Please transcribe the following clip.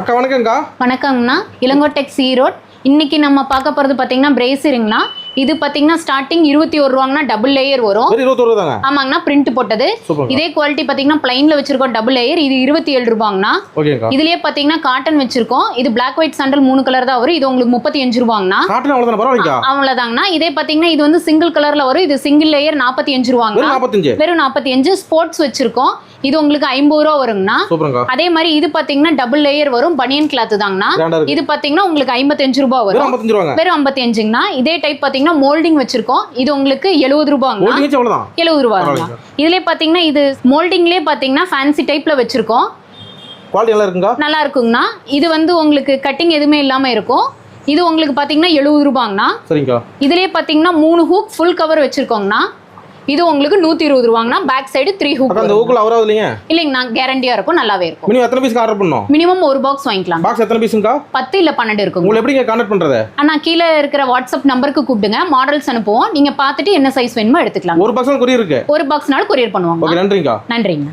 அக்கா வணக்கம்க்கா. வணக்கங்கண்ணா, இளங்கோடெக்ஸ் ஈரோட். இன்னைக்கு நம்ம பார்க்க போகிறது பார்த்தீங்கன்னா பிரேசிருங்கண்ணா. இது பார்த்தீங்கன்னா ஸ்டார்டிங் 21 ரூபாங்கண்ணா, டபுள் லேயர் வரும். 21 தாங்க. ஆமாங்கண்ணா, பிரிண்ட் போட்டது. இதே குவாலிட்டி பார்த்தீங்கன்னா பிளைன்ல வச்சிருக்கோம் டபுள் லேயர். இது 27 ரூபாங்கண்ணா. ஓகேங்கா. இதுலயே பார்த்தீங்கன்னா காட்டன் வச்சிருக்கோம். இது பிளாக் ஒயிட் சாண்டல் 3 கலர் தான் வரும். இது உங்களுக்கு 35 ரூபாங்கண்ணா. காட்டன் அவ்வளவுதான, பரவாயில்லையா? அவ்வளவுதாங்கண்ணா. இதே பார்த்தீங்கன்னா இது வந்து சிங்கிள் கலர்ல வரும். இது சிங்கிள் லேயர் 45 ரூபாங்கண்ணா. வெறும் 45. ஸ்போர்ட்ஸ் வச்சிருக்கோம். இது உங்களுக்கு 50 ரூபா வருங்கண்ணா. அதே மாதிரி இது பாத்தீங்கன்னா டபுள் லேயர் வரும், பனியன் கிளாத் தாங்கண்ணா. இது பாத்தீங்கன்னா உங்களுக்கு 55 ரூபாய் வரும். வெறும் 55ங்கண்ணா. இதே டைப் பாத்தீங்கன்னா மோல்டிங் வச்சிருக்கோம். இது உங்களுக்கு 70 ரூபாங்கண்ணா. 70 ரூபாய். இதுலயே பாத்தீங்கன்னா இது மோல்டிங்லயே பாத்தீங்கன்னா ஃபேன்சி டைப்ல வச்சிருக்கோம். குவாலிட்டி நல்லா இருக்குங்க. நல்லா இருக்குங்கண்ணா. இது வந்து உங்களுக்கு கட்டிங் எதுவுமே இல்லாம இருக்கும். இது உங்களுக்கு பாத்தீங்கன்னா 70 ரூபாங்கண்ணா. சரிங்க. இதுலயே பாத்தீங்கன்னா 3 ஹூக் ஃபுல் கவர் வச்சிருக்கோங்கண்ணா. இது உங்களுக்கு 120 ரூபாங்கண்ணா. Back side 3 hook. அந்த ஹூக்ல அவராது இல்லைங்க? இல்லைங்கண்ணா, கேரண்டியா இருக்கும், நல்லாவே இருக்கும். மினிமம் எத்தனை பீஸ் ஆர்டர் பண்ணனும்? மினிமம் ஒரு பாக்ஸ் வாங்கிக்கலாம். பாக்ஸ் எத்தனை பீஸ்ங்கா? 10 இல்ல 12 இருக்கும். உங்களுக்கு எப்படிங்க கான்டாக்ட் பண்றது? அண்ணா கீழ இருக்கிற வாட்ஸ்அப் நம்பருக்கு கூப்பிடுங்க, மாடல்ஸ் அனுப்புவோம். நீங்க பார்த்துட்டு என்ன சைஸ் வேணுமோ எடுத்துக்கலாம். ஒரு பாக்ஸ்ல கொரியர் இருக்கு. ஒரு பாக்ஸ்னால கொரியர் பண்ணுவாங்க. ஓகே, நன்றிங்க. நன்றிங்க.